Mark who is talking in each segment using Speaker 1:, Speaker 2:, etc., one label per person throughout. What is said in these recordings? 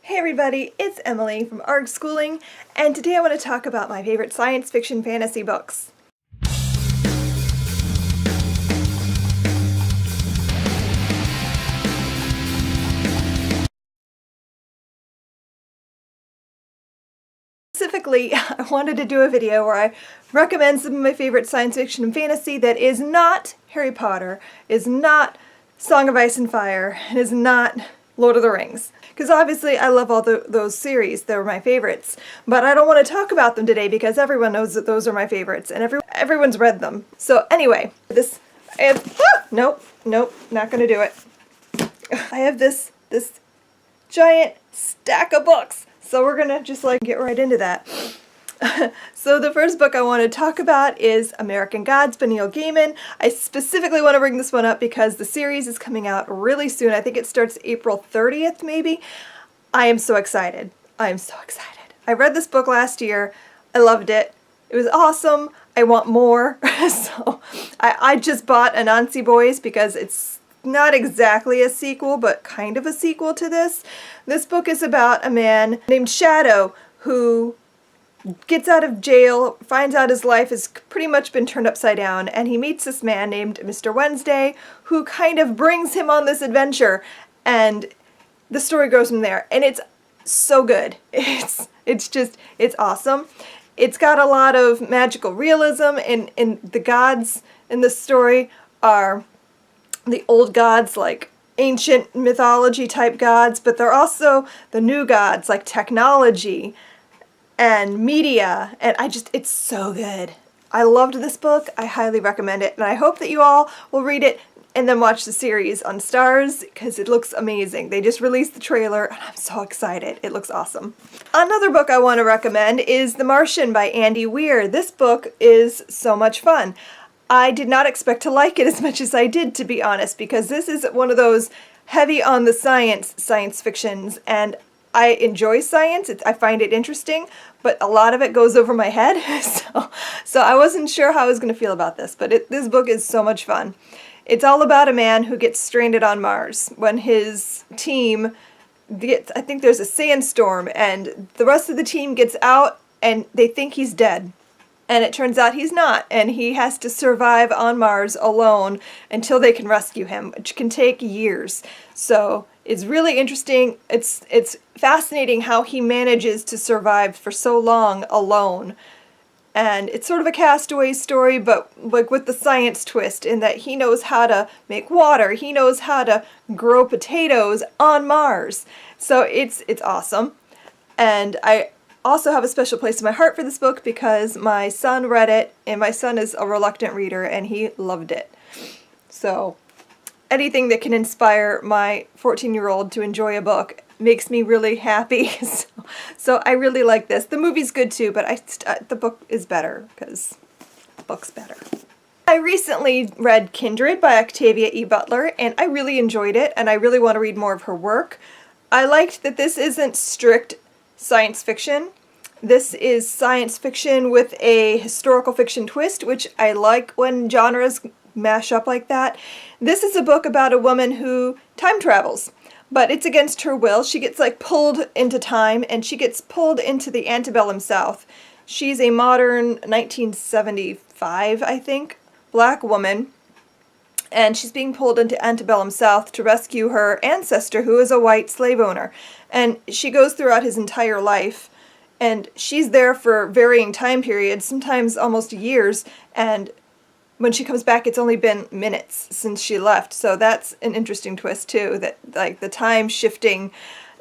Speaker 1: Hey everybody, it's Emily from ARG Schooling, and today I want to talk about my favorite science fiction fantasy books. Specifically, I wanted to do a video where I recommend some of my favorite science fiction and fantasy that is not Harry Potter, is not Song of Ice and Fire, and is not Lord of the Rings. Because obviously I love all those series, they're my favorites. But I don't want to talk about them today because everyone knows that those are my favorites and everyone's read them. So anyway, nope, not gonna do it. I have this giant stack of books. So we're gonna just get right into that. So the first book I want to talk about is American Gods by Neil Gaiman. I specifically want to bring this one up because the series is coming out really soon. I think it starts April 30th maybe. I am so excited. I am so excited. I read this book last year. I loved it. It was awesome. I want more. So I just bought Anansi Boys because it's not exactly a sequel, but kind of a sequel to this. This book is about a man named Shadow who gets out of jail, finds out his life has pretty much been turned upside down, and he meets this man named Mr. Wednesday who kind of brings him on this adventure, and the story goes from there. And it's so good. It's awesome. It's got a lot of magical realism, and the gods in this story are the old gods, like ancient mythology type gods, but they're also the new gods, like technology and media, and it's so good. I loved this book. I highly recommend it, and I hope that you all will read it and then watch the series on Starz because it looks amazing. They just released the trailer and I'm so excited. It looks awesome. Another book I want to recommend is The Martian by Andy Weir. This book is so much fun. I did not expect to like it as much as I did, to be honest, because this is one of those heavy on the science fictions, and I enjoy science. I find it interesting, but a lot of it goes over my head, so I wasn't sure how I was going to feel about this, but this book is so much fun. It's all about a man who gets stranded on Mars when his team I think there's a sandstorm, and the rest of the team gets out and they think he's dead. And it turns out he's not, and he has to survive on Mars alone until they can rescue him, which can take years. So it's really interesting. It's fascinating how he manages to survive for so long alone. And it's sort of a castaway story, but like with the science twist in that he knows how to make water. He knows how to grow potatoes on Mars. So it's awesome. And I also have a special place in my heart for this book because my son read it, and my son is a reluctant reader and he loved it. So anything that can inspire my 14-year-old to enjoy a book makes me really happy. So I really like this. The movie's good too, but the book is better because the book's better. I recently read Kindred by Octavia E. Butler, and I really enjoyed it, and I really want to read more of her work. I liked that this isn't strict science fiction. This is science fiction with a historical fiction twist, which I like when genres mash up like that. This is a book about a woman who time travels, but it's against her will. She gets pulled into time, and she gets pulled into the antebellum South. She's a modern 1975, I think, black woman, and she's being pulled into antebellum South to rescue her ancestor, who is a white slave owner. And she goes throughout his entire life, and she's there for varying time periods, sometimes almost years, and when she comes back, it's only been minutes since she left. So that's an interesting twist too, that the time shifting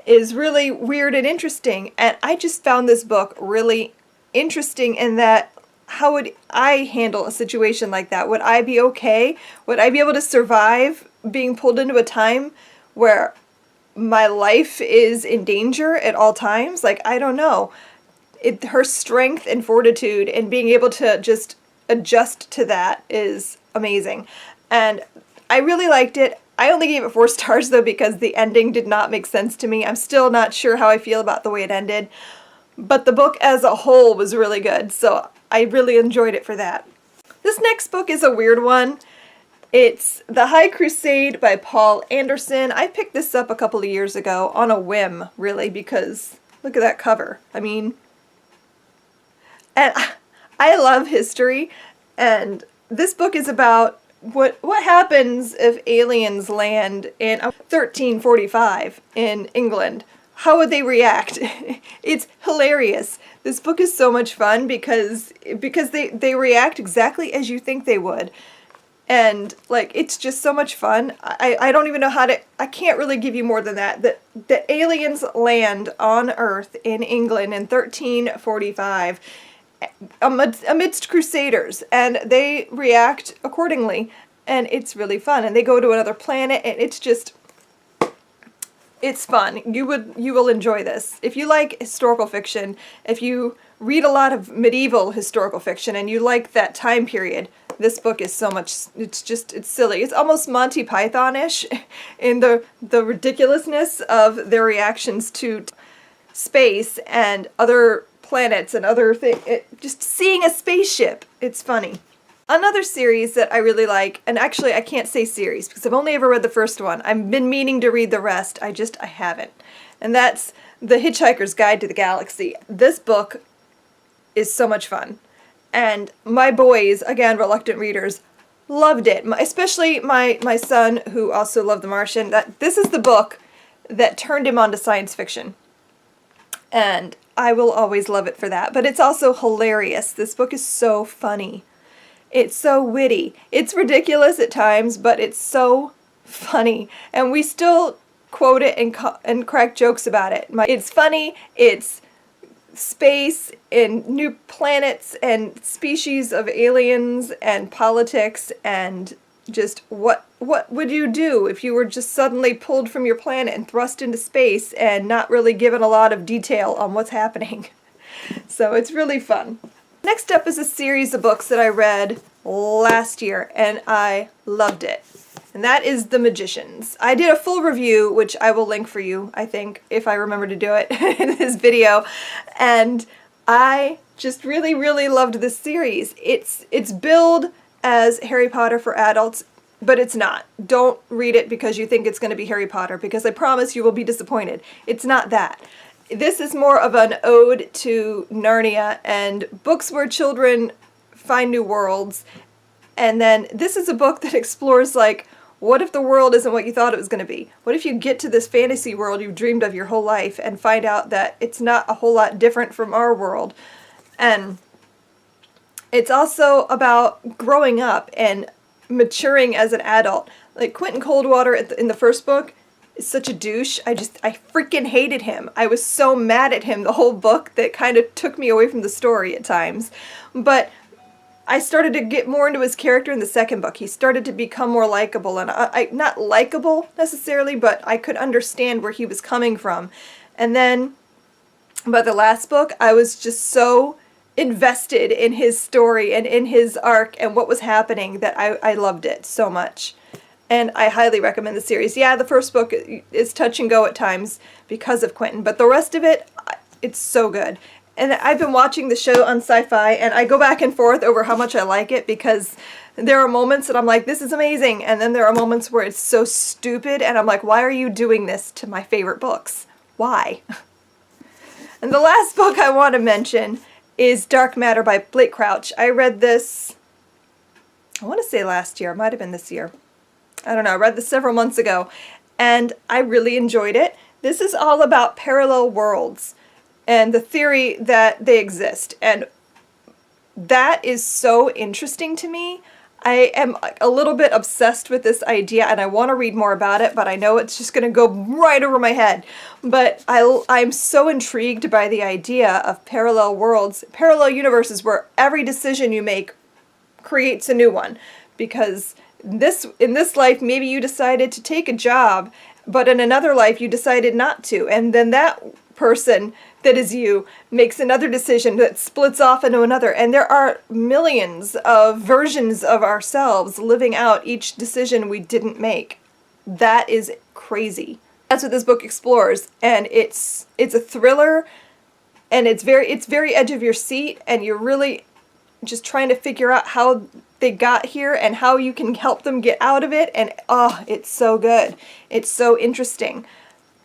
Speaker 1: is really weird and interesting. And I just found this book really interesting in that, how would I handle a situation like that? Would I be okay? Would I be able to survive being pulled into a time where my life is in danger at all times? I don't know. Her strength and fortitude and being able to just adjust to that is amazing. And I really liked it. I only gave it 4 stars though because the ending did not make sense to me. I'm still not sure how I feel about the way it ended. But the book as a whole was really good, so I really enjoyed it for that. This next book is a weird one. It's The High Crusade by Paul Anderson. I picked this up a couple of years ago on a whim, really, because look at that cover. I mean, and I love history, and this book is about what happens if aliens land in 1345 in England. How would they react? It's hilarious. This book is so much fun because they react exactly as you think they would. And like, it's just so much fun. I don't even know how to, I can't really give you more than that. The aliens land on Earth in England in 1345 amidst crusaders, and they react accordingly, and it's really fun. And they go to another planet, and it's fun. You will enjoy this. If you like historical fiction, if you read a lot of medieval historical fiction and you like that time period, this book is so much, it's silly. It's almost Monty Python-ish in the ridiculousness of their reactions to space and other planets and other things. Just seeing a spaceship, it's funny. Another series that I really like, and actually I can't say series because I've only ever read the first one. I've been meaning to read the rest, I haven't. And that's The Hitchhiker's Guide to the Galaxy. This book is so much fun. And my boys, again, reluctant readers, loved it. Especially my son, who also loved The Martian. This is the book that turned him on to science fiction. And I will always love it for that. But it's also hilarious. This book is so funny. It's so witty. It's ridiculous at times, but it's so funny. And we still quote it and crack jokes about it. It's funny. It's space and new planets and species of aliens and politics and just what would you do if you were just suddenly pulled from your planet and thrust into space and not really given a lot of detail on what's happening. So it's really fun. Next up is a series of books that I read last year, and I loved it. And that is The Magicians. I did a full review, which I will link for you, I think, if I remember to do it in this video. And I just really, really loved this series. It's billed as Harry Potter for adults, but it's not. Don't read it because you think it's going to be Harry Potter, because I promise you will be disappointed. It's not that. This is more of an ode to Narnia and books where children find new worlds. And then this is a book that explores, like, what if the world isn't what you thought it was going to be? What if you get to this fantasy world you've dreamed of your whole life and find out that it's not a whole lot different from our world? And it's also about growing up and maturing as an adult. Like, Quentin Coldwater in the first book is such a douche. I freaking hated him. I was so mad at him the whole book that kind of took me away from the story at times. But I started to get more into his character in the second book. He started to become more likable, and I not likable necessarily, but I could understand where he was coming from. And then, by the last book, I was just so invested in his story and in his arc and what was happening that I loved it so much. And I highly recommend the series. Yeah, the first book is touch and go at times because of Quentin, but the rest of it, it's so good. And I've been watching the show on Sci-Fi, and I go back and forth over how much I like it, because there are moments that I'm like, this is amazing, and then there are moments where it's so stupid, and I'm like, why are you doing this to my favorite books? Why? And the last book I want to mention is Dark Matter by Blake Crouch. I read this, I want to say last year, it might have been this year. I don't know, I read this several months ago, and I really enjoyed it. This is all about parallel worlds and the theory that they exist, and that is so interesting to me. I am a little bit obsessed with this idea, and I want to read more about it, but I know it's just going to go right over my head. But I'm so intrigued by the idea of parallel worlds, parallel universes where every decision you make creates a new one. Because in this life, maybe you decided to take a job, but in another life you decided not to, and then that person that is you makes another decision that splits off into another, and there are millions of versions of ourselves living out each decision we didn't make. That is crazy. That's what this book explores, and it's a thriller, and it's very edge of your seat, and you're really just trying to figure out how they got here and how you can help them get out of it, and oh, it's so good. It's so interesting,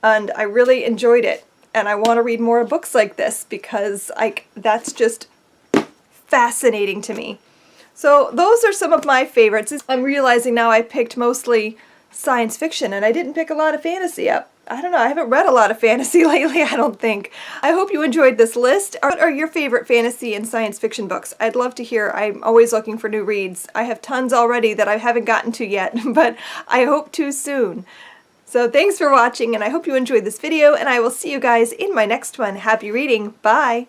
Speaker 1: and I really enjoyed it, and I want to read more books like this because that's just fascinating to me. So those are some of my favorites. I'm realizing now I picked mostly science fiction, and I didn't pick a lot of fantasy up. I don't know, I haven't read a lot of fantasy lately, I don't think. I hope you enjoyed this list. What are your favorite fantasy and science fiction books? I'd love to hear. I'm always looking for new reads. I have tons already that I haven't gotten to yet, but I hope to soon. So thanks for watching, and I hope you enjoyed this video, and I will see you guys in my next one. Happy reading. Bye!